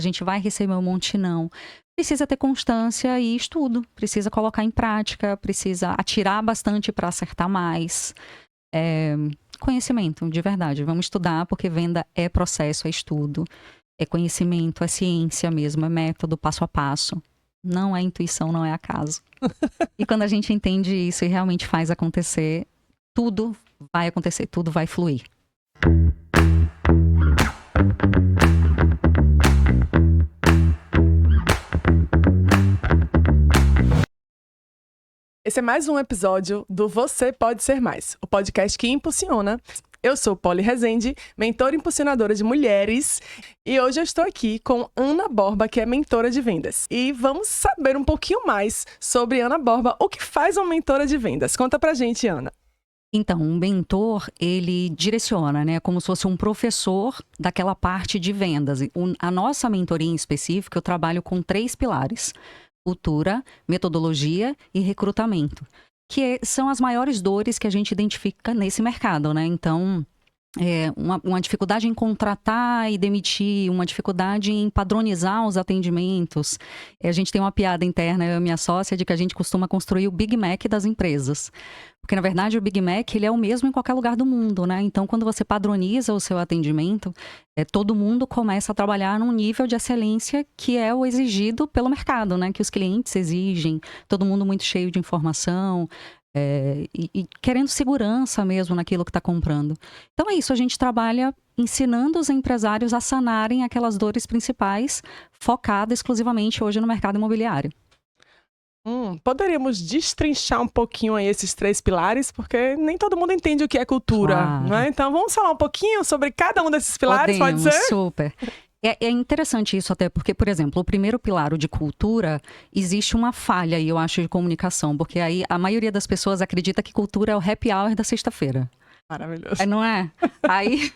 A gente vai receber um monte, não. Precisa ter constância e estudo, precisa colocar em prática, precisa atirar bastante para acertar mais. Conhecimento, de verdade. Vamos estudar, porque venda é processo, é estudo, é conhecimento, é ciência mesmo, é método, passo a passo. Não é intuição, não é acaso. E quando a gente entende isso e realmente faz acontecer, tudo vai acontecer, tudo vai fluir. Esse é mais um episódio do Você Pode Ser Mais, o podcast que impulsiona. Eu sou Polly Rezende, mentora impulsionadora de mulheres, e hoje eu estou aqui com Ana Borba, que é mentora de vendas. E vamos saber um pouquinho mais sobre Ana Borba, o que faz uma mentora de vendas. Conta pra gente, Ana. Então, um mentor, ele direciona, né? Como se fosse um professor daquela parte de vendas. A nossa mentoria em específico, eu trabalho com 3 pilares: cultura, metodologia e recrutamento, que são as maiores dores que a gente identifica nesse mercado, né? Então, uma dificuldade em contratar e demitir, uma dificuldade em padronizar os atendimentos. A gente tem uma piada interna, eu e minha sócia, de que a gente costuma construir o Big Mac das empresas. Porque, na verdade, o Big Mac, ele é o mesmo em qualquer lugar do mundo, né? Então, quando você padroniza o seu atendimento, todo mundo começa a trabalhar num nível de excelência que é o exigido pelo mercado, né? Que os clientes exigem, todo mundo muito cheio de informação, e querendo segurança mesmo naquilo que está comprando. Então é isso, a gente trabalha ensinando os empresários a sanarem aquelas dores principais, focada exclusivamente hoje no mercado imobiliário. Poderíamos destrinchar um pouquinho aí esses 3 pilares, porque nem todo mundo entende o que é cultura, Claro. né? Então vamos falar um pouquinho sobre cada um desses pilares, Podemos, pode ser? super. É interessante isso até, porque, por exemplo, o primeiro pilar, o de cultura, existe uma falha aí, eu acho, de comunicação, porque aí a maioria das pessoas acredita que cultura é o happy hour da sexta-feira. Maravilhoso. Não é? Aí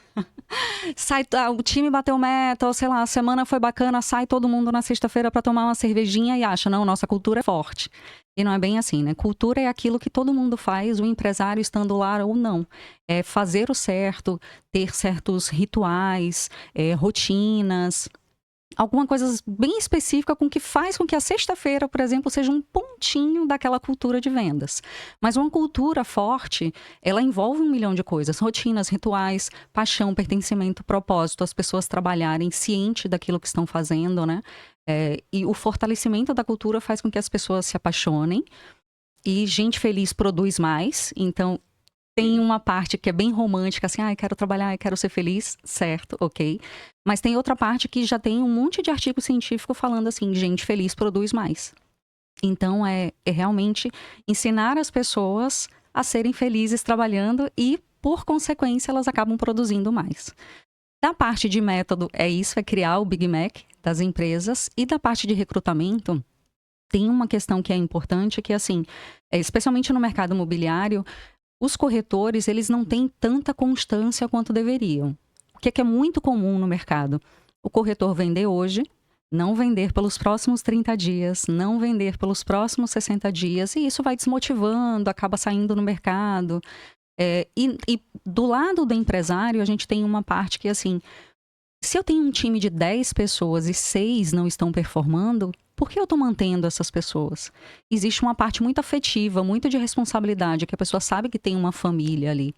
sai, o time bateu meta, ou sei lá, a semana foi bacana, sai todo mundo na sexta-feira para tomar uma cervejinha e acha, não, nossa cultura é forte. E não é bem assim, né? Cultura é aquilo que todo mundo faz, o empresário estando lá ou não. É fazer o certo, ter certos rituais, rotinas, alguma coisa bem específica que faz com que a sexta-feira, por exemplo, seja um pontinho daquela cultura de vendas. Mas uma cultura forte, ela envolve 1 milhão de coisas: rotinas, rituais, paixão, pertencimento, propósito, as pessoas trabalharem ciente daquilo que estão fazendo, né? E o fortalecimento da cultura faz com que as pessoas se apaixonem, e gente feliz produz mais. Então, tem uma parte que é bem romântica, assim, quero trabalhar, quero ser feliz, certo, ok. Mas tem outra parte que já tem um monte de artigo científico falando assim, gente feliz produz mais. Então, é realmente ensinar as pessoas a serem felizes trabalhando e, por consequência, elas acabam produzindo mais. Da parte de método, é criar o Big Mac das empresas. E da parte de recrutamento, tem uma questão que é importante, que assim, especialmente no mercado imobiliário, os corretores, eles não têm tanta constância quanto deveriam. O que é muito comum no mercado? O corretor vender hoje, não vender pelos próximos 30 dias, não vender pelos próximos 60 dias, e isso vai desmotivando, acaba saindo no mercado. E do lado do empresário, a gente tem uma parte que, assim, se eu tenho um time de 10 pessoas e 6 não estão performando, por que eu estou mantendo essas pessoas? Existe uma parte muito afetiva, muito de responsabilidade, que a pessoa sabe que tem uma família ali.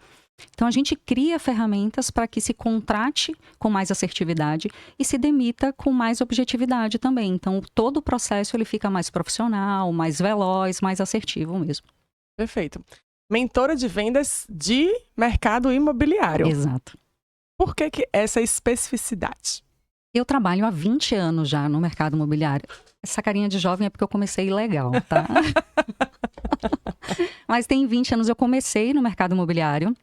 Então, a gente cria ferramentas para que se contrate com mais assertividade e se demita com mais objetividade também. Então, todo o processo ele fica mais profissional, mais veloz, mais assertivo mesmo. Perfeito. Mentora de vendas de mercado imobiliário. Exato. Por que essa especificidade? Eu trabalho há 20 anos já no mercado imobiliário. Essa carinha de jovem é porque eu comecei legal, tá? Mas tem 20 anos eu comecei no mercado imobiliário,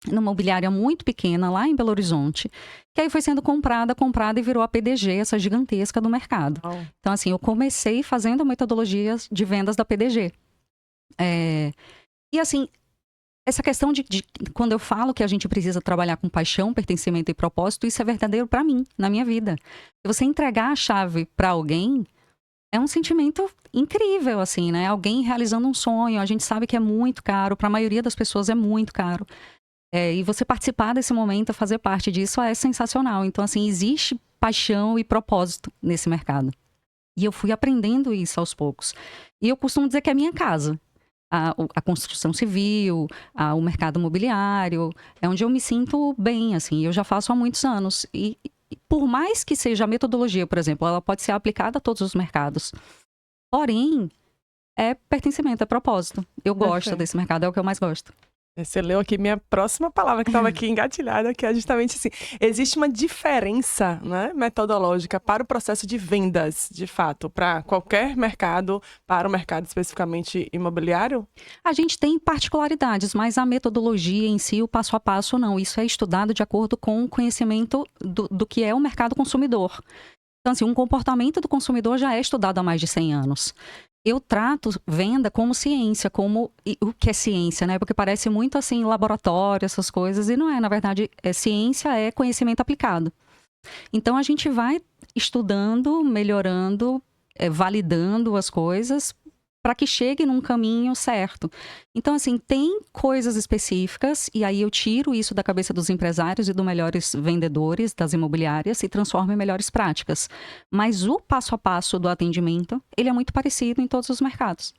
numa imobiliária muito pequena, lá em Belo Horizonte, que aí foi sendo comprada e virou a PDG, essa gigantesca do mercado. Oh. Então, assim, eu comecei fazendo metodologias de vendas da PDG. E, assim, essa questão de quando eu falo que a gente precisa trabalhar com paixão, pertencimento e propósito, isso é verdadeiro para mim, na minha vida. Se você entregar a chave para alguém, é um sentimento incrível, assim, né? Alguém realizando um sonho, a gente sabe que é muito caro, para a maioria das pessoas é muito caro. E você participar desse momento, fazer parte disso, é sensacional. Então, assim, existe paixão e propósito nesse mercado. E eu fui aprendendo isso aos poucos. E eu costumo dizer que é a minha casa. A construção civil, o mercado imobiliário, é onde eu me sinto bem, assim. Eu já faço há muitos anos. E por mais que seja a metodologia, por exemplo, ela pode ser aplicada a todos os mercados. Porém, é pertencimento, é propósito. Eu gosto desse mercado, é o que eu mais gosto. Você leu aqui minha próxima palavra que estava aqui engatilhada, que é justamente assim. Existe uma diferença, né, metodológica para o processo de vendas, de fato, para qualquer mercado, para o mercado especificamente imobiliário? A gente tem particularidades, mas a metodologia em si, o passo a passo, não. Isso é estudado de acordo com o conhecimento do que é o mercado consumidor. Então, assim, um comportamento do consumidor já é estudado há mais de 100 anos. Eu trato venda como ciência, como o que é ciência, né? Porque parece muito assim, laboratório, essas coisas, e não é. Na verdade, ciência é conhecimento aplicado. Então, a gente vai estudando, melhorando, validando as coisas para que chegue num caminho certo. Então, assim, tem coisas específicas, e aí eu tiro isso da cabeça dos empresários e dos melhores vendedores das imobiliárias e transformo em melhores práticas. Mas o passo a passo do atendimento, ele é muito parecido em todos os mercados.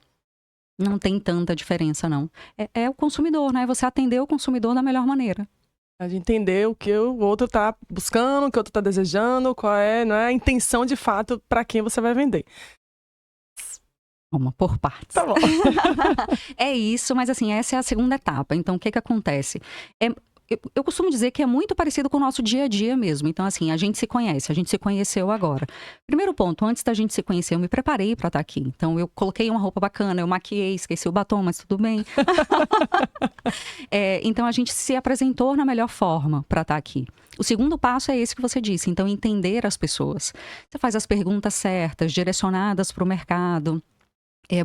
Não tem tanta diferença, não. É o consumidor, né? Você atender o consumidor da melhor maneira. A gente entender o que o outro está buscando, o que o outro está desejando, qual é, não é, a intenção de fato para quem você vai vender. Vamos por partes. Tá bom. É isso, mas assim, essa é a segunda etapa. Então, o que acontece? Eu costumo dizer que é muito parecido com o nosso dia a dia mesmo. Então, assim, a gente se conhece, a gente se conheceu agora. Primeiro ponto, antes da gente se conhecer, eu me preparei para estar aqui. Então, eu coloquei uma roupa bacana, eu maquiei, esqueci o batom, mas tudo bem. Então, a gente se apresentou na melhor forma para estar aqui. O segundo passo é esse que você disse. Então, entender as pessoas. Você faz as perguntas certas, direcionadas para o mercado.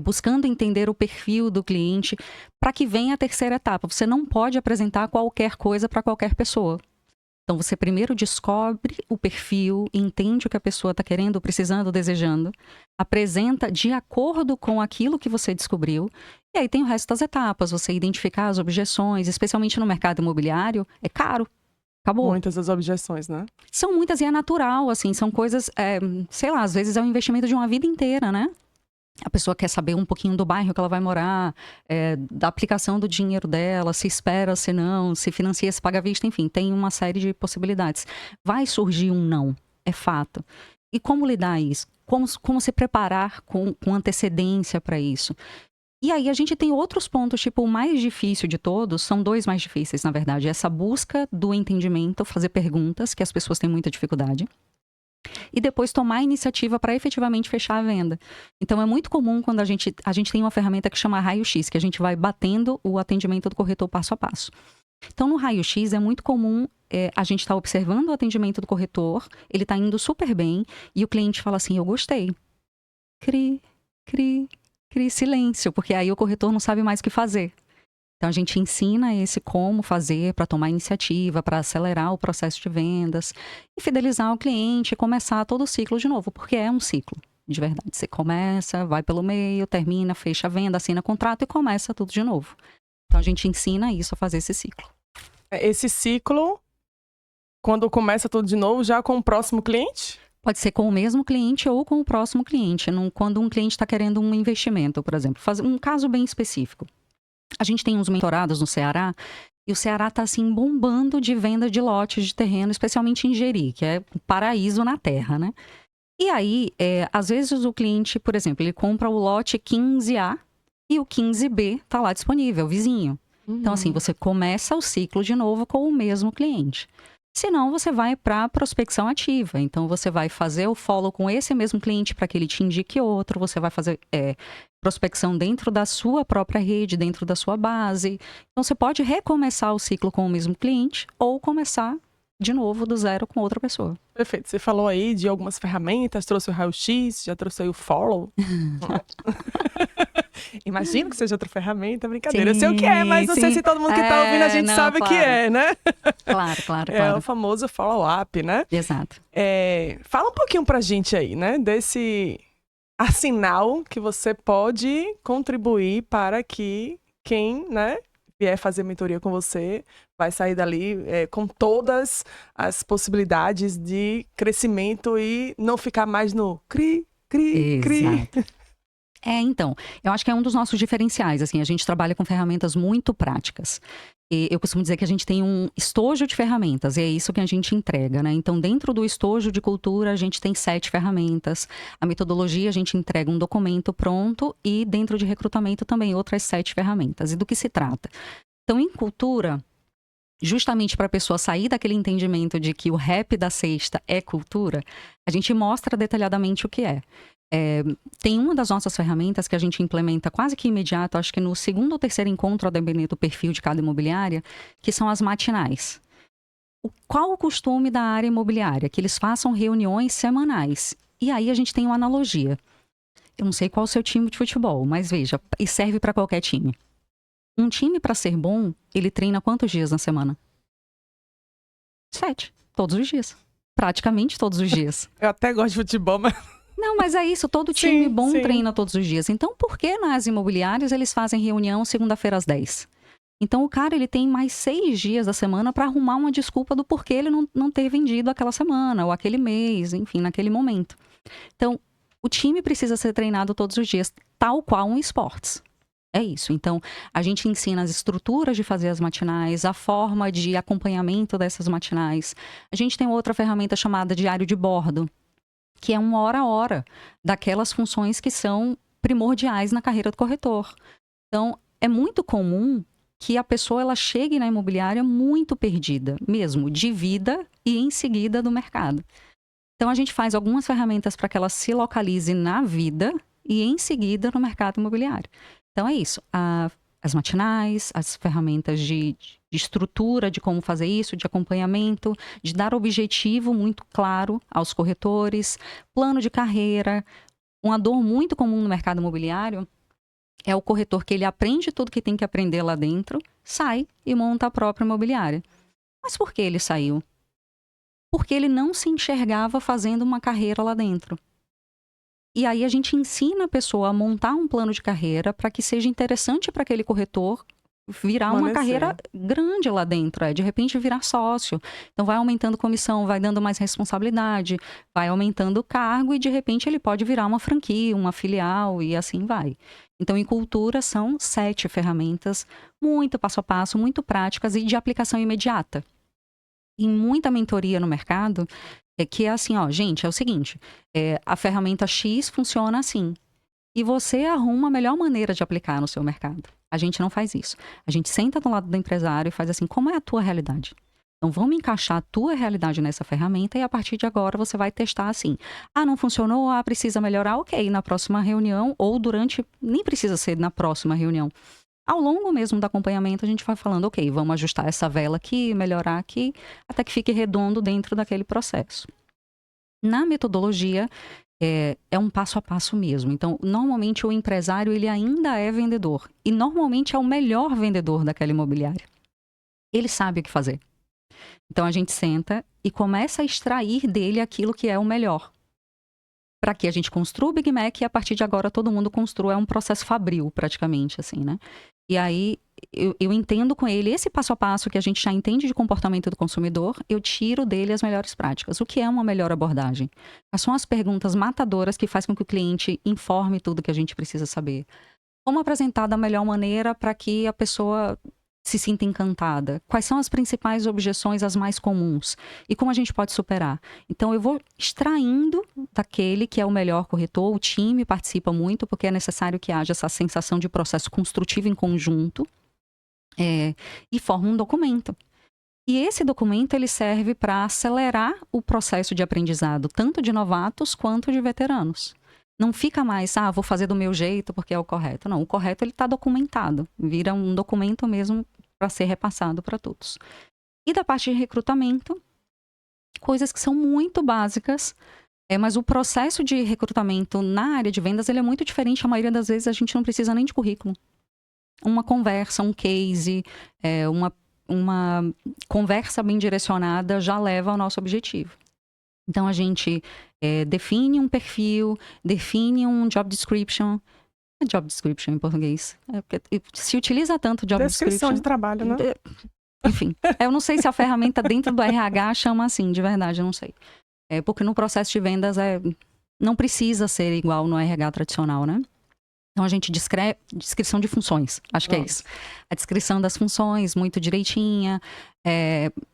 Buscando entender o perfil do cliente para que venha a terceira etapa. Você não pode apresentar qualquer coisa para qualquer pessoa. Então, você primeiro descobre o perfil, entende o que a pessoa está querendo, precisando, desejando, apresenta de acordo com aquilo que você descobriu, e aí tem o resto das etapas. Você identificar as objeções, especialmente no mercado imobiliário, é caro. Acabou. Muitas as objeções, né? São muitas e é natural, assim, são coisas, sei lá, às vezes é um investimento de uma vida inteira, né? A pessoa quer saber um pouquinho do bairro que ela vai morar, da aplicação do dinheiro dela, se espera, se não, se financia, se paga à vista, enfim, tem uma série de possibilidades. Vai surgir um não, é fato. E como lidar isso? Como se preparar com antecedência para isso? E aí a gente tem outros pontos, tipo, o mais difícil de todos, são dois mais difíceis, na verdade. Essa busca do entendimento, fazer perguntas, que as pessoas têm muita dificuldade. E depois tomar a iniciativa para efetivamente fechar a venda. Então, é muito comum quando a gente tem uma ferramenta que chama raio-x, que a gente vai batendo o atendimento do corretor passo a passo. Então, no raio-x, é muito comum a gente estar observando o atendimento do corretor, ele está indo super bem, e o cliente fala assim, eu gostei. Cri, silêncio, porque aí o corretor não sabe mais o que fazer. Então, a gente ensina esse como fazer para tomar iniciativa, para acelerar o processo de vendas e fidelizar o cliente e começar todo o ciclo de novo, porque é um ciclo, de verdade. Você começa, vai pelo meio, termina, fecha a venda, assina contrato e começa tudo de novo. Então, a gente ensina isso a fazer esse ciclo. Esse ciclo, quando começa tudo de novo, já com o próximo cliente? Pode ser com o mesmo cliente ou com o próximo cliente. Quando um cliente está querendo um investimento, por exemplo. Fazer um caso bem específico. A gente tem uns mentorados no Ceará, e o Ceará está assim bombando de venda de lotes de terreno, especialmente em Jeri, que é um paraíso na terra, né? E aí, às vezes o cliente, por exemplo, ele compra o lote 15A e o 15B está lá disponível, vizinho. Então, assim, você começa o ciclo de novo com o mesmo cliente. Senão, você vai para a prospecção ativa. Então, você vai fazer o follow com esse mesmo cliente para que ele te indique outro. Você vai fazer prospecção dentro da sua própria rede, dentro da sua base. Então, você pode recomeçar o ciclo com o mesmo cliente ou começar de novo do zero com outra pessoa. Perfeito. Você falou aí de algumas ferramentas, trouxe o raio-x, já trouxe aí o follow. Imagino que seja outra ferramenta, brincadeira. Sim, eu sei o que é, mas não sei se todo mundo que está ouvindo a gente sabe o que é, né? Claro. É o famoso follow-up, né? Exato. Fala um pouquinho pra gente aí, né? Desse arsenal que você pode contribuir para que quem, né, vier fazer mentoria com você, vai sair dali com todas as possibilidades de crescimento e não ficar mais no cri, cri, cri. Exato. Então, eu acho que é um dos nossos diferenciais, assim, a gente trabalha com ferramentas muito práticas. E eu costumo dizer que a gente tem um estojo de ferramentas, e é isso que a gente entrega, né? Então, dentro do estojo de cultura, a gente tem 7 ferramentas. A metodologia, a gente entrega um documento pronto, e dentro de recrutamento também outras 7 ferramentas. E do que se trata? Então, em cultura, justamente para a pessoa sair daquele entendimento de que o rap da sexta é cultura, a gente mostra detalhadamente o que é. Tem uma das nossas ferramentas que a gente implementa quase que imediato, acho que no segundo ou terceiro encontro, a depender do perfil de cada imobiliária, que são as matinais. Qual o costume da área imobiliária? Que eles façam reuniões semanais. E aí a gente tem uma analogia. Eu não sei qual o seu time de futebol, mas veja, e serve para qualquer time. Um time, para ser bom, ele treina quantos dias na semana? 7, todos os dias. Praticamente todos os dias. Eu até gosto de futebol, mas... Não, mas é isso, todo time bom sim. treina todos os dias. Então, por que nas imobiliárias eles fazem reunião segunda-feira às 10? Então, o cara ele tem mais 6 dias da semana para arrumar uma desculpa do porquê ele não ter vendido aquela semana, ou aquele mês, enfim, naquele momento. Então, o time precisa ser treinado todos os dias, tal qual um esportes. É isso. Então, a gente ensina as estruturas de fazer as matinais, a forma de acompanhamento dessas matinais. A gente tem outra ferramenta chamada diário de bordo, que é uma hora a hora daquelas funções que são primordiais na carreira do corretor. Então, é muito comum que a pessoa ela chegue na imobiliária muito perdida, mesmo de vida e em seguida do mercado. Então, a gente faz algumas ferramentas para que ela se localize na vida e em seguida no mercado imobiliário. Então, é isso. As matinais, as ferramentas de estrutura, de como fazer isso, de acompanhamento, de dar objetivo muito claro aos corretores, plano de carreira. Uma dor muito comum no mercado imobiliário é o corretor que ele aprende tudo que tem que aprender lá dentro, sai e monta a própria imobiliária. Mas por que ele saiu? Porque ele não se enxergava fazendo uma carreira lá dentro. E aí a gente ensina a pessoa a montar um plano de carreira para que seja interessante para aquele corretor virar uma carreira grande lá dentro, de repente virar sócio. Então vai aumentando comissão, vai dando mais responsabilidade, vai aumentando o cargo e de repente ele pode virar uma franquia, uma filial e assim vai. Então em cultura são 7 ferramentas, muito passo a passo, muito práticas e de aplicação imediata. Em muita mentoria no mercado, que é assim, gente, é o seguinte, a ferramenta X funciona assim. E você arruma a melhor maneira de aplicar no seu mercado. A gente não faz isso. A gente senta do lado do empresário e faz assim, como é a tua realidade? Então, vamos encaixar a tua realidade nessa ferramenta e a partir de agora você vai testar assim. Não funcionou? Precisa melhorar? Ok, na próxima reunião ou durante... Nem precisa ser na próxima reunião. Ao longo mesmo do acompanhamento, a gente vai falando, ok, vamos ajustar essa vela aqui, melhorar aqui, até que fique redondo dentro daquele processo. Na metodologia, é um passo a passo mesmo. Então, normalmente o empresário, ele ainda é vendedor. E normalmente é o melhor vendedor daquela imobiliária. Ele sabe o que fazer. Então, a gente senta e começa a extrair dele aquilo que é o melhor. Para que a gente construa o Big Mac e a partir de agora todo mundo construa. É um processo fabril, praticamente, assim, né? E aí, eu entendo com ele esse passo a passo que a gente já entende de comportamento do consumidor, eu tiro dele as melhores práticas. O que é uma melhor abordagem? Quais são as perguntas matadoras que fazem com que o cliente informe tudo que a gente precisa saber? Como apresentar da melhor maneira para que a pessoa se sinta encantada? Quais são as principais objeções, as mais comuns? E como a gente pode superar? Então, eu vou extraindo daquele que é o melhor corretor, o time participa muito, porque é necessário que haja essa sensação de processo construtivo em conjunto, e forma um documento. E esse documento, ele serve para acelerar o processo de aprendizado, tanto de novatos quanto de veteranos. Não fica mais, vou fazer do meu jeito porque é o correto. Não, o correto ele está documentado, vira um documento mesmo para ser repassado para todos. E da parte de recrutamento, coisas que são muito básicas, mas o processo de recrutamento na área de vendas ele é muito diferente. A maioria das vezes a gente não precisa nem de currículo. Uma conversa, um case, uma conversa bem direcionada já leva ao nosso objetivo. Então, a gente define um perfil, define um job description, É job description em português. Porque se utiliza tanto job Descrição description... de trabalho, né? Enfim, eu não sei se a ferramenta dentro do RH chama assim, de verdade, eu não sei. Porque no processo de vendas não precisa ser igual no RH tradicional, né? Então a gente descrição de funções, acho que é isso. A descrição das funções, muito direitinha,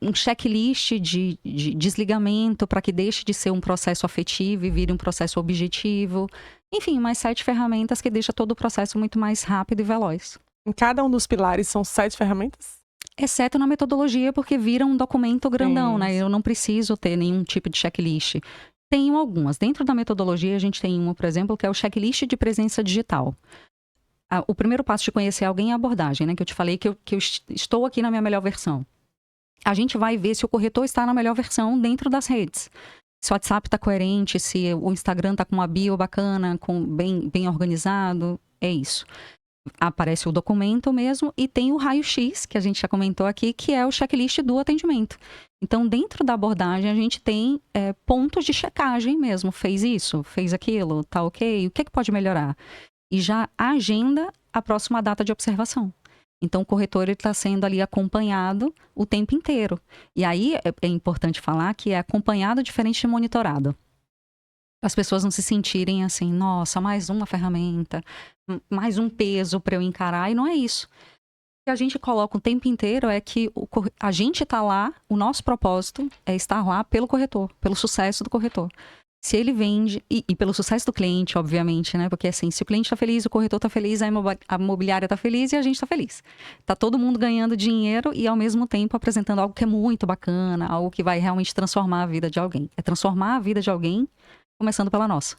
um checklist de desligamento para que deixe de ser um processo afetivo e vire um processo objetivo. Enfim, mais 7 ferramentas que deixa todo o processo muito mais rápido e veloz. Em cada um dos pilares são 7 ferramentas? Exceto na metodologia, porque vira um documento grandão, Sim. né? Eu não preciso ter nenhum tipo de checklist. Tenho algumas. Dentro da metodologia, a gente tem uma, por exemplo, que é o checklist de presença digital. O primeiro passo de conhecer alguém é a abordagem, né? Que eu te falei que eu estou aqui na minha melhor versão. A gente vai ver se o corretor está na melhor versão dentro das redes. Se o WhatsApp está coerente, se o Instagram está com uma bio bacana, bem organizado, é isso. Aparece o documento mesmo e tem o raio-x, que a gente já comentou aqui, que é o checklist do atendimento. Então, dentro da abordagem, a gente tem pontos de checagem mesmo. Fez isso, fez aquilo, tá ok? O que pode melhorar? E já agenda a próxima data de observação. Então, o corretor está sendo ali acompanhado o tempo inteiro. E aí, é importante falar que é acompanhado diferente de monitorado. As pessoas não se sentirem assim, nossa, mais uma ferramenta, mais um peso para eu encarar, e não é isso. O que a gente coloca o tempo inteiro é que a gente está lá, o nosso propósito é estar lá pelo corretor, pelo sucesso do corretor. Se ele vende, e pelo sucesso do cliente, obviamente, né? Porque assim, se o cliente está feliz, o corretor está feliz, a imobiliária está feliz e a gente está feliz. Tá todo mundo ganhando dinheiro e ao mesmo tempo apresentando algo que é muito bacana, algo que vai realmente transformar a vida de alguém. É transformar a vida de alguém começando pela nossa.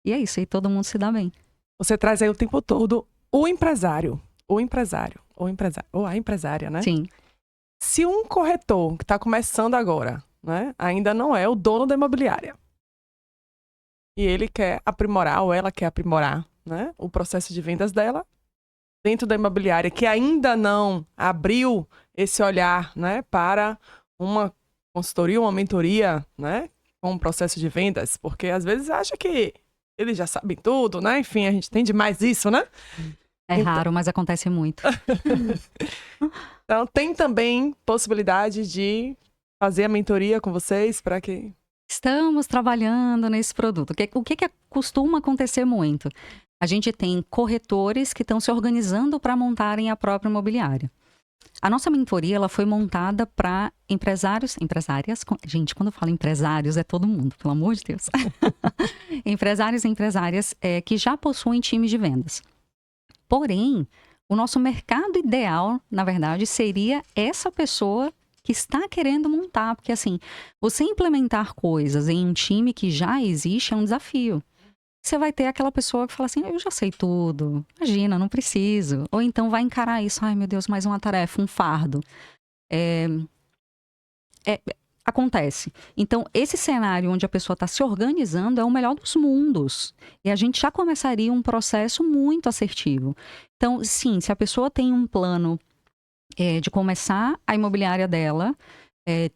E é isso, aí todo mundo se dá bem. Você traz aí o tempo todo o empresário, ou a empresária, né? Sim. Se um corretor que está começando agora, né, ainda não é o dono da imobiliária, e ele quer aprimorar, ou ela quer aprimorar, né, o processo de vendas dela, dentro da imobiliária, que ainda não abriu esse olhar, né, para uma consultoria, uma mentoria, né, com o processo de vendas, porque às vezes acha que eles já sabem tudo, né? Enfim, a gente tem demais isso, né? É raro, mas acontece muito. Então, tem também possibilidade de fazer a mentoria com vocês para que... Estamos trabalhando nesse produto. O que costuma acontecer muito? A gente tem corretores que estão se organizando para montarem a própria imobiliária. A nossa mentoria, ela foi montada para empresárias. Gente, quando eu falo empresários, é todo mundo, pelo amor de Deus. Empresários e empresárias que já possuem times de vendas. Porém, o nosso mercado ideal, na verdade, seria essa pessoa que está querendo montar. Porque, assim, você implementar coisas em um time que já existe é um desafio. Você vai ter aquela pessoa que fala assim, eu já sei tudo, imagina, não preciso. Ou então vai encarar isso, ai meu Deus, mais uma tarefa, um fardo. Acontece. Então, esse cenário onde a pessoa está se organizando é o melhor dos mundos. E a gente já começaria um processo muito assertivo. Então, sim, se a pessoa tem um plano de começar a imobiliária dela,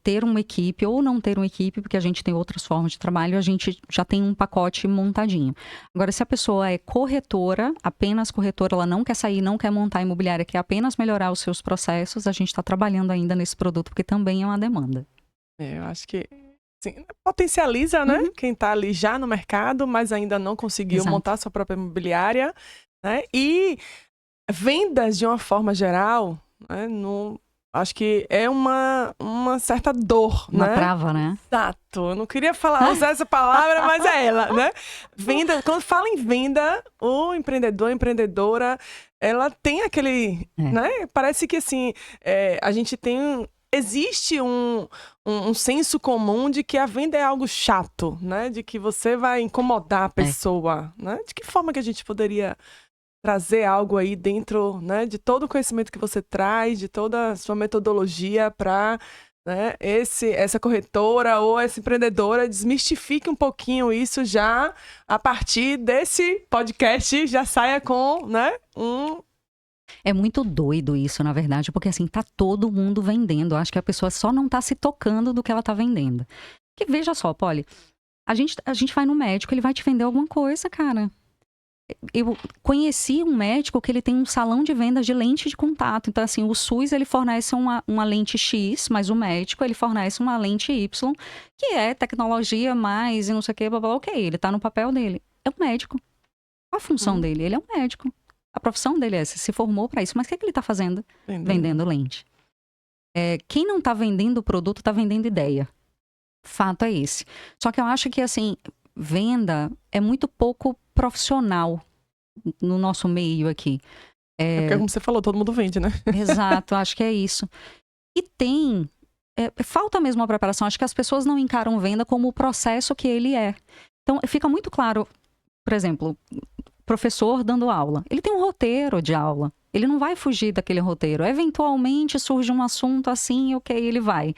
ter uma equipe ou não ter uma equipe, porque a gente tem outras formas de trabalho, a gente já tem um pacote montadinho. Agora, se a pessoa é corretora, apenas corretora, ela não quer sair, não quer montar a imobiliária, quer apenas melhorar os seus processos, a gente está trabalhando ainda nesse produto, porque também é uma demanda. Eu acho que potencializa, né? Quem está ali já no mercado, mas ainda não conseguiu montar sua própria imobiliária, né? E vendas, de uma forma geral, né? Acho que é uma certa dor, uma né? trava, né? Exato. Eu não queria usar essa palavra, mas é ela, né? Venda, quando fala em venda, o empreendedor, a empreendedora, ela tem aquele, né? Parece que, assim, a gente tem... Existe um senso comum de que a venda é algo chato, né? De que você vai incomodar a pessoa, né? De que forma que a gente poderia trazer algo aí dentro, né, de todo o conhecimento que você traz, de toda a sua metodologia para, né, essa corretora ou essa empreendedora desmistifique um pouquinho isso já a partir desse podcast, já saia com, né, É muito doido isso, na verdade, porque assim, tá todo mundo vendendo. Eu acho que a pessoa só não tá se tocando do que ela tá vendendo. Porque veja só, Polly, a gente vai no médico, ele vai te vender alguma coisa, cara. eu conheci um médico que ele tem um salão de vendas de lente de contato. Então, assim, o SUS, ele fornece uma lente X, mas o médico, ele fornece uma lente Y, que é tecnologia mais e não sei o que, blá, blá, ok, ele tá no papel dele. É um médico. Qual a função dele? Ele é um médico. A profissão dele é essa, se formou para isso. Mas o que ele tá fazendo? Vendendo lente. Quem não tá vendendo o produto, tá vendendo ideia. Fato é esse. Só que eu acho que, assim, venda é muito pouco profissional no nosso meio aqui. Porque, como você falou, todo mundo vende, né? Exato, acho que é isso. E falta mesmo a preparação. Acho que as pessoas não encaram venda como o processo que ele é. Então, fica muito claro, por exemplo, professor dando aula. Ele tem um roteiro de aula. Ele não vai fugir daquele roteiro. Eventualmente surge um assunto assim, ok, ele vai.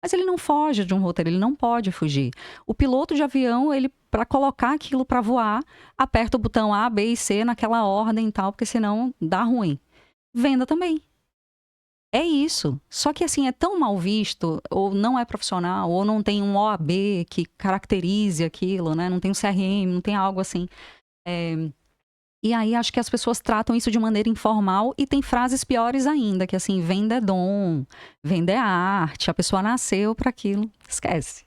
Mas ele não foge de um roteiro, ele não pode fugir. O piloto de avião, ele, para colocar aquilo para voar, aperta o botão A, B e C naquela ordem e tal, porque senão dá ruim. Venda também. É isso. Só que assim, é tão mal visto, ou não é profissional, ou não tem um OAB que caracterize aquilo, né? Não tem um CRM, não tem algo assim. E aí acho que as pessoas tratam isso de maneira informal e tem frases piores ainda, que assim, venda é dom, venda é arte, a pessoa nasceu para aquilo. Esquece.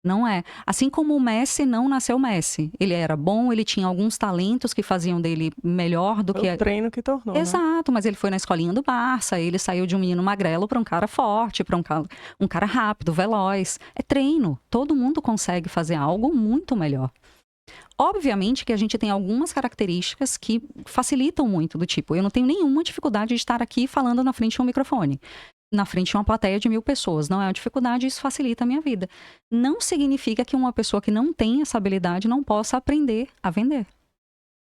Não é. Assim como o Messi não nasceu Messi. Ele era bom, ele tinha alguns talentos que faziam dele melhor do que... O treino que tornou, Exato, mas ele foi na escolinha do Barça, ele saiu de um menino magrelo para um cara forte, para um cara rápido, veloz. É treino. Todo mundo consegue fazer algo muito melhor. Obviamente que a gente tem algumas características que facilitam muito, do tipo, eu não tenho nenhuma dificuldade de estar aqui falando na frente de um microfone, na frente de uma plateia de 1000 pessoas. Não é uma dificuldade, isso facilita a minha vida. Não significa que uma pessoa que não tem essa habilidade não possa aprender a vender.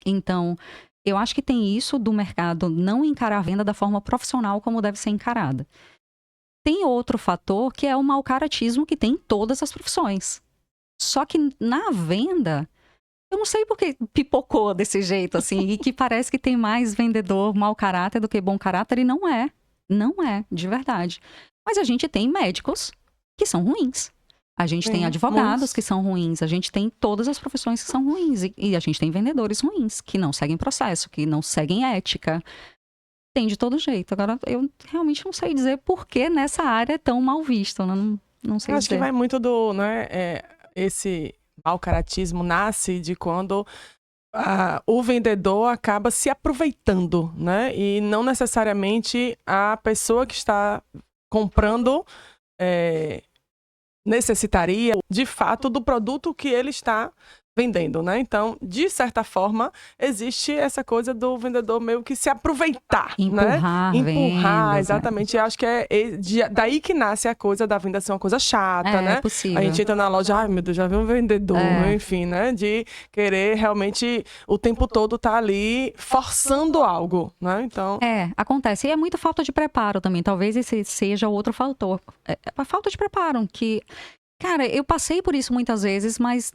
Então, eu acho que tem isso do mercado não encarar a venda da forma profissional como deve ser encarada. Tem outro fator que é o mau caratismo que tem em todas as profissões. Só que na venda... Eu não sei porque pipocou desse jeito, assim, e que parece que tem mais vendedor mau caráter do que bom caráter, e não é. Não é, de verdade. Mas a gente tem médicos que são ruins. A gente tem advogados que são ruins. A gente tem todas as profissões que são ruins. E a gente tem vendedores ruins, que não seguem processo, que não seguem ética. Tem de todo jeito. Agora, eu realmente não sei dizer por que nessa área é tão mal visto. Não sei dizer. Acho que vai muito do, né, esse... mau caratismo nasce de quando o vendedor acaba se aproveitando, né? E não necessariamente a pessoa que está comprando necessitaria, de fato, do produto que ele está vendendo, né? Então, de certa forma, existe essa coisa do vendedor meio que se aproveitar, empurrar, né? Empurrar, vendas, exatamente. Acho que daí que nasce a coisa da venda ser uma coisa chata, né? É possível. A gente entra na loja, ai meu Deus, já vi um vendedor, enfim, né? De querer realmente o tempo todo estar ali forçando algo, né? Então... acontece. E é muita falta de preparo também. Talvez esse seja outro fator. A falta de preparo, que... Cara, eu passei por isso muitas vezes, mas...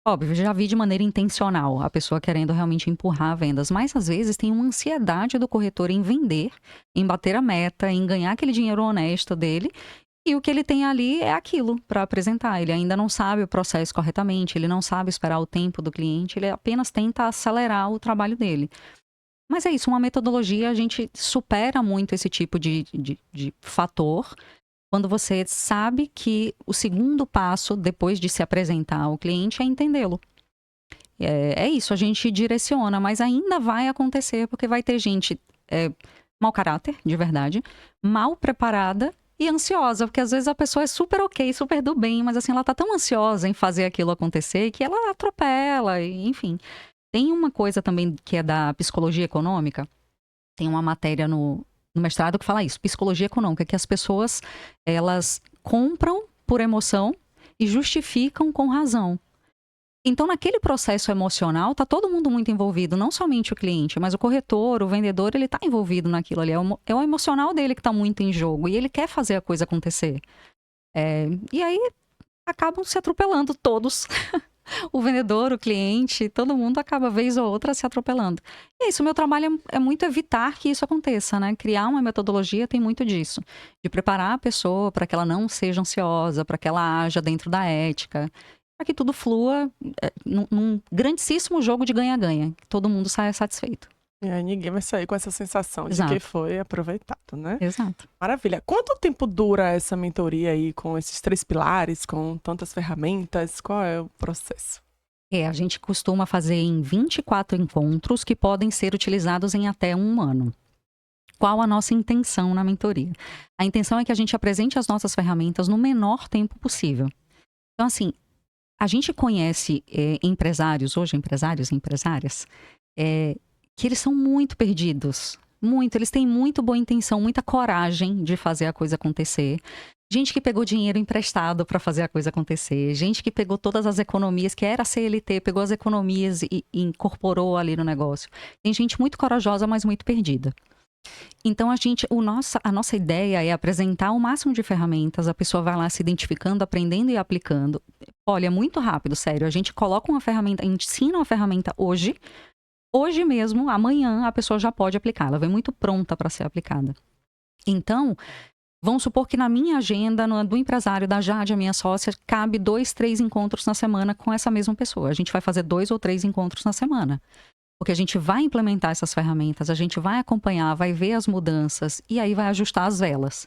Óbvio, já vi de maneira intencional a pessoa querendo realmente empurrar vendas, mas às vezes tem uma ansiedade do corretor em vender, em bater a meta, em ganhar aquele dinheiro honesto dele, e o que ele tem ali é aquilo para apresentar. Ele ainda não sabe o processo corretamente, ele não sabe esperar o tempo do cliente, ele apenas tenta acelerar o trabalho dele. Mas é isso, uma metodologia, a gente supera muito esse tipo de fator, quando você sabe que o segundo passo, depois de se apresentar ao cliente, é entendê-lo. É isso, a gente direciona, mas ainda vai acontecer, porque vai ter gente mau caráter, de verdade, mal preparada e ansiosa, porque às vezes a pessoa é super ok, super do bem, mas assim, ela tá tão ansiosa em fazer aquilo acontecer que ela atropela, enfim. Tem uma coisa também que é da psicologia econômica, tem uma matéria no mestrado que fala isso, psicologia econômica, que as pessoas, elas compram por emoção e justificam com razão. Então, naquele processo emocional, tá todo mundo muito envolvido, não somente o cliente, mas o corretor, o vendedor, ele tá envolvido naquilo ali, é o emocional dele que tá muito em jogo, e ele quer fazer a coisa acontecer. E aí, acabam se atropelando todos. O vendedor, o cliente, todo mundo acaba vez ou outra se atropelando. E é isso, o meu trabalho é muito evitar que isso aconteça, né? Criar uma metodologia tem muito disso. De preparar a pessoa para que ela não seja ansiosa, para que ela haja dentro da ética. para que tudo flua num grandíssimo jogo de ganha-ganha, que todo mundo saia satisfeito. E aí ninguém vai sair com essa sensação Exato. de que foi aproveitado, né? Exato. Maravilha. Quanto tempo dura essa mentoria aí com esses 3 pilares, com tantas ferramentas? Qual é o processo? A gente costuma fazer em 24 encontros que podem ser utilizados em até 1 ano. Qual a nossa intenção na mentoria? A intenção é que a gente apresente as nossas ferramentas no menor tempo possível. Então, assim, a gente conhece empresários, hoje empresários e empresárias, que eles são muito perdidos. Muito, eles têm muito boa intenção, muita coragem de fazer a coisa acontecer. Gente que pegou dinheiro emprestado para fazer a coisa acontecer. Gente que pegou todas as economias, que era CLT, pegou as economias e incorporou ali no negócio. Tem gente muito corajosa, mas muito perdida. Então, a nossa ideia é apresentar o máximo de ferramentas, a pessoa vai lá se identificando, aprendendo e aplicando. Olha, muito rápido, sério. A gente coloca uma ferramenta, ensina uma ferramenta hoje mesmo, amanhã, a pessoa já pode aplicar. Ela vem muito pronta para ser aplicada. Então, vamos supor que na minha agenda, do empresário, da Jade, a minha sócia, cabe 2, 3 encontros na semana com essa mesma pessoa. A gente vai fazer 2 ou 3 encontros na semana. Porque a gente vai implementar essas ferramentas, a gente vai acompanhar, vai ver as mudanças e aí vai ajustar as velas.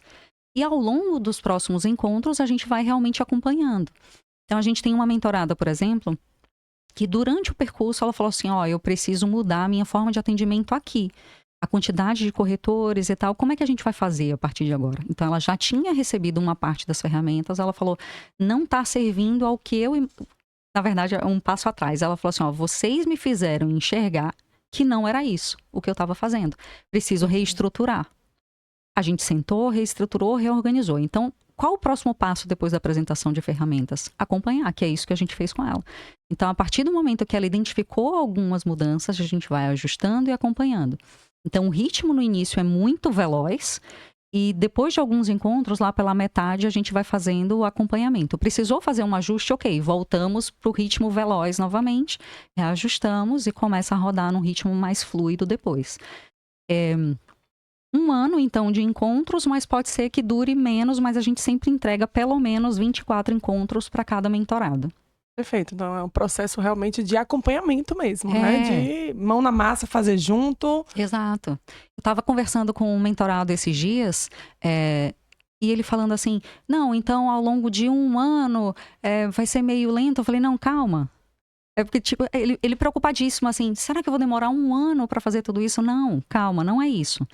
E ao longo dos próximos encontros, a gente vai realmente acompanhando. Então, a gente tem uma mentorada, por exemplo, que durante o percurso ela falou assim, eu preciso mudar a minha forma de atendimento aqui. A quantidade de corretores e tal, como é que a gente vai fazer a partir de agora? Então, ela já tinha recebido uma parte das ferramentas, ela falou, não está servindo ao que eu... Na verdade, é um passo atrás. Ela falou assim, vocês me fizeram enxergar que não era isso o que eu estava fazendo. Preciso reestruturar. A gente sentou, reestruturou, reorganizou. Então, qual o próximo passo depois da apresentação de ferramentas? Acompanhar, que é isso que a gente fez com ela. Então, a partir do momento que ela identificou algumas mudanças, a gente vai ajustando e acompanhando. Então, o ritmo no início é muito veloz. E depois de alguns encontros, lá pela metade, a gente vai fazendo o acompanhamento. Precisou fazer um ajuste? Ok, voltamos para o ritmo veloz novamente, reajustamos e começa a rodar num ritmo mais fluido depois. 1 ano, então, de encontros, mas pode ser que dure menos, mas a gente sempre entrega pelo menos 24 encontros para cada mentorado. Perfeito. Então, é um processo realmente de acompanhamento mesmo, né? De mão na massa, fazer junto. Exato. Eu estava conversando com um mentorado esses dias, e ele falando assim, não, então, ao longo de 1 ano, vai ser meio lento. Eu falei, não, calma. Porque, tipo, ele preocupadíssimo, assim, será que eu vou demorar 1 ano para fazer tudo isso? Não, calma, não é isso.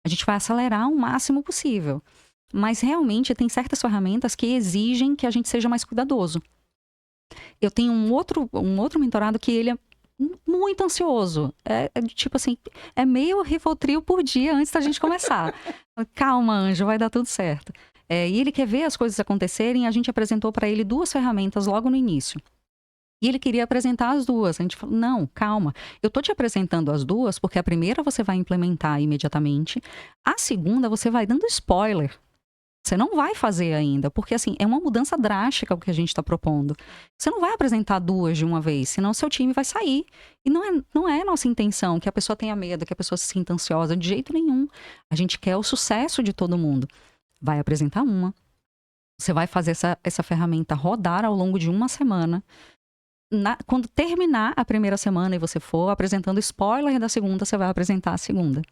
A gente vai acelerar o máximo possível. Mas, realmente, tem certas ferramentas que exigem que a gente seja mais cuidadoso. Eu tenho um outro mentorado que ele é muito ansioso. Tipo assim, é meio Rivotril por dia antes da gente começar. Calma, anjo, vai dar tudo certo. E ele quer ver as coisas acontecerem. A gente apresentou para ele 2 ferramentas logo no início. E ele queria apresentar as 2. A gente falou, não, calma. Eu tô te apresentando as 2 porque a primeira você vai implementar imediatamente. A segunda você vai dando spoiler. Você não vai fazer ainda, porque assim, é uma mudança drástica o que a gente está propondo. Você não vai apresentar 2 de uma vez, senão seu time vai sair. E não é nossa intenção que a pessoa tenha medo, que a pessoa se sinta ansiosa, de jeito nenhum. A gente quer o sucesso de todo mundo. Vai apresentar uma. Você vai fazer essa ferramenta rodar ao longo de 1 semana. Quando terminar a primeira semana e você for apresentando spoiler da segunda, você vai apresentar a segunda.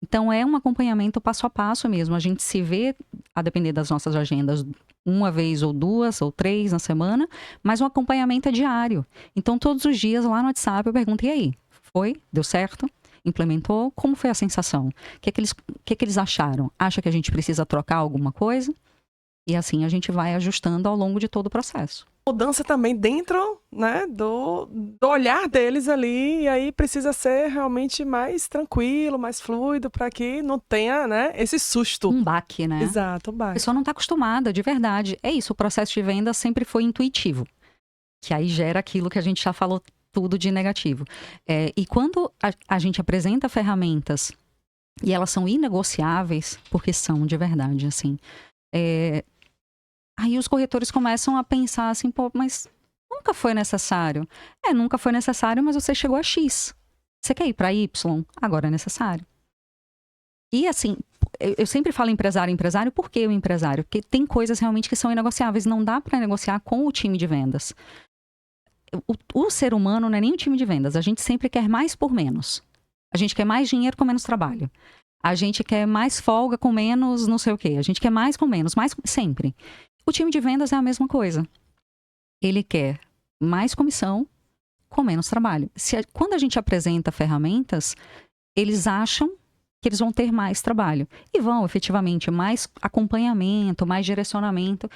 Então, é um acompanhamento passo a passo mesmo. A gente se vê, a depender das nossas agendas, 1 vez ou 2 ou 3 na semana, mas o acompanhamento é diário. Então, todos os dias lá no WhatsApp eu pergunto, e aí? Foi? Deu certo? Implementou? Como foi a sensação? O que é que eles acharam? Acha que a gente precisa trocar alguma coisa? E assim a gente vai ajustando ao longo de todo o processo. Mudança também dentro, né, do olhar deles ali, e aí precisa ser realmente mais tranquilo, mais fluido, para que não tenha, né, esse susto. Um baque, né? Exato, um baque. A pessoa não está acostumada, de verdade. É isso, o processo de venda sempre foi intuitivo. Que aí gera aquilo que a gente já falou tudo de negativo. E quando a gente apresenta ferramentas, e elas são inegociáveis, porque são de verdade, assim... Aí os corretores começam a pensar assim, pô, mas nunca foi necessário. Nunca foi necessário, mas você chegou a X. Você quer ir para Y? Agora é necessário. E assim, eu sempre falo empresário, por que o empresário? Porque tem coisas realmente que são inegociáveis. Não dá para negociar com o time de vendas. o ser humano não é nem o time de vendas. A gente sempre quer mais por menos. A gente quer mais dinheiro com menos trabalho. A gente quer mais folga com menos não sei o quê. A gente quer mais com menos, sempre. O time de vendas é a mesma coisa. Ele quer mais comissão com menos trabalho. Quando a gente apresenta ferramentas, eles acham que eles vão ter mais trabalho. E vão, efetivamente, mais acompanhamento, mais direcionamento.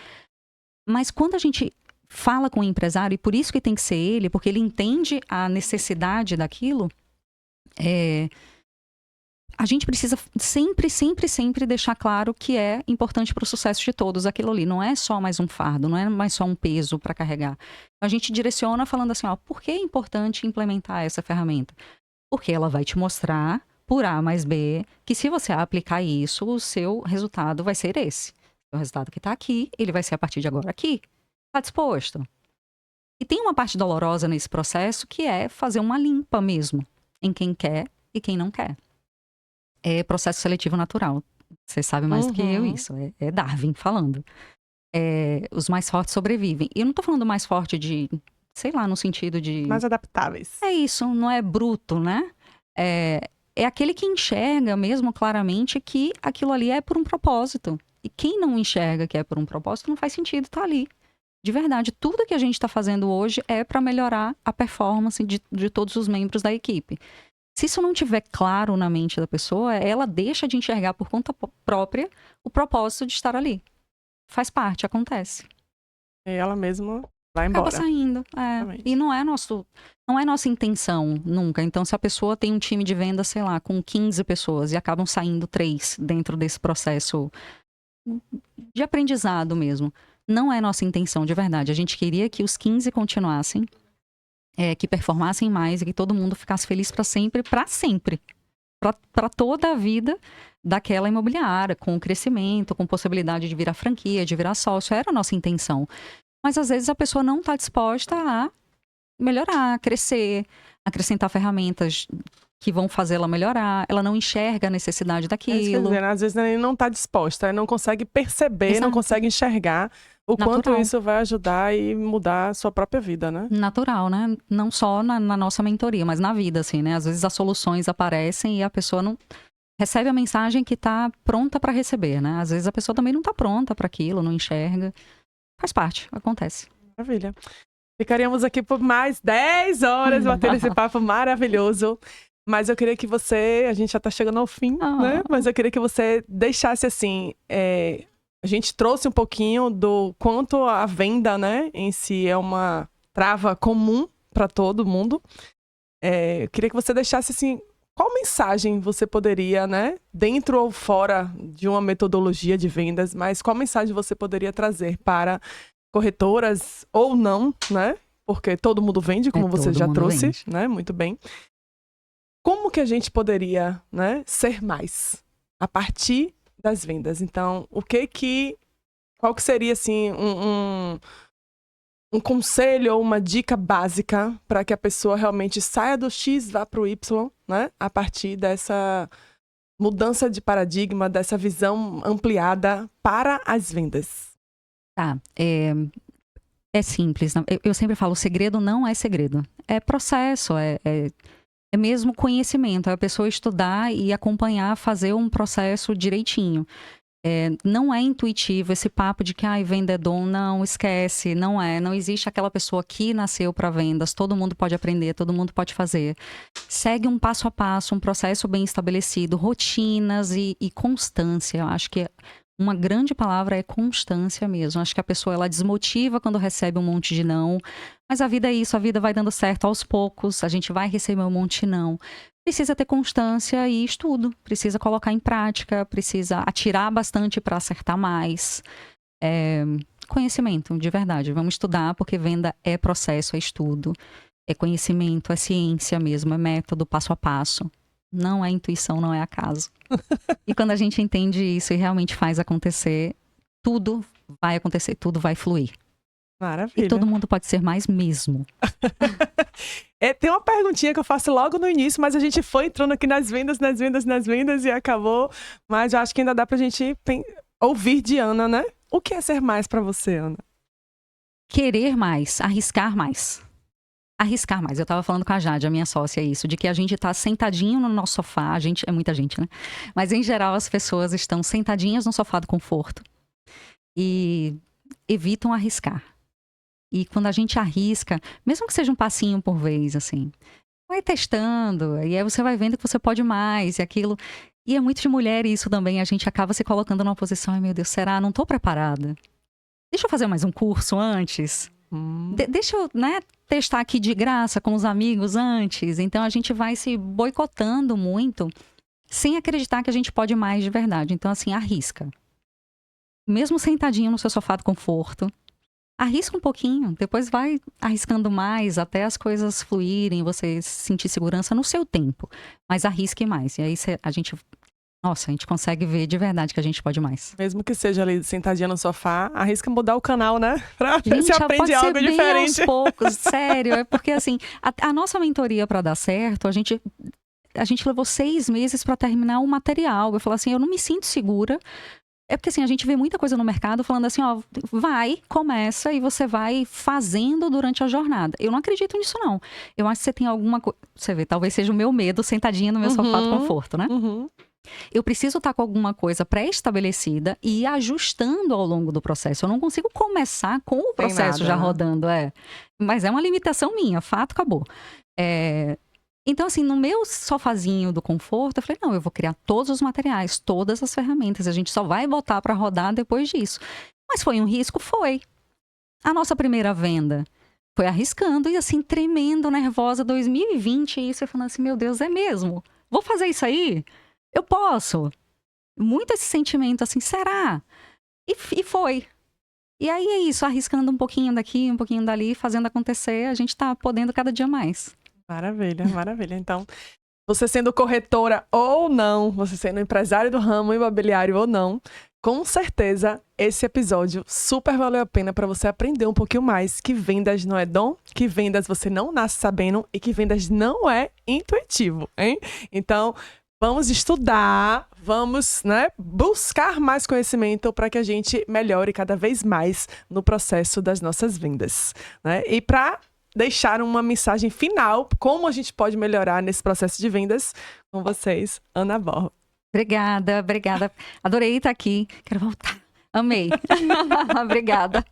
Mas quando a gente fala com o empresário, e por isso que tem que ser ele, porque ele entende a necessidade daquilo, a gente precisa sempre deixar claro que é importante para o sucesso de todos aquilo ali. Não é só mais um fardo, não é mais só um peso para carregar. A gente direciona falando assim, por que é importante implementar essa ferramenta? Porque ela vai te mostrar, por A mais B, que se você aplicar isso, o seu resultado vai ser esse. O resultado que está aqui, ele vai ser a partir de agora aqui. Está disposto? E tem uma parte dolorosa nesse processo que é fazer uma limpa mesmo em quem quer e quem não quer. É processo seletivo natural. Você sabe mais do que eu isso. É Darwin falando. Os mais fortes sobrevivem. E eu não tô falando mais forte de, sei lá, no sentido de... Mais adaptáveis. É isso, não é bruto, né? É aquele que enxerga mesmo claramente que aquilo ali é por um propósito. E quem não enxerga que é por um propósito, não faz sentido estar ali. De verdade, tudo que a gente está fazendo hoje é para melhorar a performance de todos os membros da equipe. Se isso não tiver claro na mente da pessoa, ela deixa de enxergar por conta própria o propósito de estar ali. Faz parte, acontece. E ela mesma vai embora. Acaba saindo. E não é nossa intenção nunca. Então, se a pessoa tem um time de venda, sei lá, com 15 pessoas e acabam saindo 3 dentro desse processo de aprendizado mesmo, não é nossa intenção de verdade. A gente queria que os 15 continuassem, que performassem mais e que todo mundo ficasse feliz para sempre, para toda a vida daquela imobiliária, com crescimento, com possibilidade de virar franquia, de virar sócio. Era a nossa intenção. Mas às vezes a pessoa não está disposta a melhorar, a crescer, acrescentar ferramentas que vão fazê-la melhorar. Ela não enxerga a necessidade daquilo. Às vezes ela não está disposta, ela não consegue perceber, Exato. Não consegue enxergar o Natural. quanto isso vai ajudar e mudar a sua própria vida, né? Natural, né? Não só na nossa mentoria, mas na vida, assim, né? Às vezes as soluções aparecem e a pessoa não recebe a mensagem que está pronta para receber, né? Às vezes a pessoa também não está pronta para aquilo, não enxerga. Faz parte, acontece. Maravilha. Ficaríamos aqui por mais 10 horas batendo esse papo maravilhoso. Mas eu queria que você... A gente já tá chegando ao fim, né? Mas eu queria que você deixasse assim... a gente trouxe um pouquinho do quanto a venda, né? Em si é uma trava comum para todo mundo. Eu queria que você deixasse assim... Qual mensagem você poderia, né? Dentro ou fora de uma metodologia de vendas, mas qual mensagem você poderia trazer para corretoras ou não, né? Porque todo mundo vende, como você já trouxe, vende, né? Muito bem. Como que a gente poderia, né, ser mais a partir das vendas? Então, qual que seria assim um conselho ou uma dica básica para que a pessoa realmente saia do X, vá para o Y, né? A partir dessa mudança de paradigma, dessa visão ampliada para as vendas. Tá, é simples. Eu sempre falo, o segredo não é segredo. É processo, é mesmo conhecimento. É a pessoa estudar e acompanhar, fazer um processo direitinho. Não é intuitivo esse papo de que vendedor, não, esquece, não é. Não existe aquela pessoa que nasceu para vendas, todo mundo pode aprender, todo mundo pode fazer. Segue um passo a passo, um processo bem estabelecido, rotinas e constância. Eu acho que uma grande palavra é constância mesmo. Acho que a pessoa ela desmotiva quando recebe um monte de não. Mas a vida é isso, a vida vai dando certo aos poucos, a gente vai receber um monte de não. Precisa ter constância e estudo, precisa colocar em prática, precisa atirar bastante para acertar mais. Conhecimento, de verdade. Vamos estudar, porque venda é processo, é estudo, é conhecimento, é ciência mesmo, é método, passo a passo. Não é intuição, não é acaso. E quando a gente entende isso e realmente faz acontecer, tudo vai acontecer, tudo vai fluir. Maravilha. E todo mundo pode ser mais mesmo. Tem uma perguntinha que eu faço logo no início, mas a gente foi entrando aqui nas vendas e acabou. Mas eu acho que ainda dá pra gente ouvir de Ana, né? O que é ser mais pra você, Ana? Querer mais, arriscar mais. arriscar mais. Eu tava falando com a Jade, a minha sócia, isso, de que a gente tá sentadinho no nosso sofá, a gente, é muita gente, né? Mas em geral as pessoas estão sentadinhas no sofá do conforto e evitam arriscar. E quando a gente arrisca, mesmo que seja um passinho por vez, assim, vai testando, e aí você vai vendo que você pode mais, e aquilo. E é muito de mulher isso também, a gente acaba se colocando numa posição, ai meu Deus, será? Não tô preparada. Deixa eu fazer mais um curso antes. Deixa eu, né, testar aqui de graça com os amigos antes. Então a gente vai se boicotando muito sem acreditar que a gente pode mais de verdade. Então, assim, arrisca. Mesmo sentadinho no seu sofá do conforto, arrisca um pouquinho. Depois vai arriscando mais até as coisas fluírem, você sentir segurança no seu tempo. Mas arrisque mais. E aí a gente consegue ver de verdade que a gente pode mais. Mesmo que seja ali sentadinha no sofá, arrisca mudar o canal, né? Pra ver se Gente, aprende pode algo ser bem diferente. aos poucos, sério. É porque, assim, a nossa mentoria para dar certo, a gente levou 6 meses para terminar o material. Eu falei assim, eu não me sinto segura. É porque, assim, a gente vê muita coisa no mercado falando assim, ó, começa e você vai fazendo durante a jornada. Eu não acredito nisso, não. Eu acho que você tem alguma coisa... Você vê, talvez seja o meu medo sentadinha no meu sofá do conforto, né? Eu preciso estar com alguma coisa pré-estabelecida e ir ajustando ao longo do processo. Eu não consigo começar com o processo já rodando, Mas é uma limitação minha, fato, acabou. Então, assim, no meu sofazinho do conforto, eu falei, não, eu vou criar todos os materiais, todas as ferramentas. A gente só vai botar para rodar depois disso. Mas foi um risco? Foi. A nossa primeira venda foi arriscando e, assim, tremendo, nervosa, 2020. E isso, eu falando assim, meu Deus, é mesmo? Vou fazer isso aí? Eu posso. Muito esse sentimento assim, será? E foi. E aí é isso, arriscando um pouquinho daqui, um pouquinho dali, fazendo acontecer, a gente tá podendo cada dia mais. Maravilha, maravilha. Então, você sendo corretora ou não, você sendo empresário do ramo imobiliário ou não, com certeza esse episódio super valeu a pena para você aprender um pouquinho mais que vendas não é dom, que vendas você não nasce sabendo e que vendas não é intuitivo, hein? Então, vamos estudar, vamos, né, buscar mais conhecimento para que a gente melhore cada vez mais no processo das nossas vendas, né? E para deixar uma mensagem final, como a gente pode melhorar nesse processo de vendas, com vocês, Ana Borba. Obrigada. Adorei estar aqui. Quero voltar. Amei. Obrigada.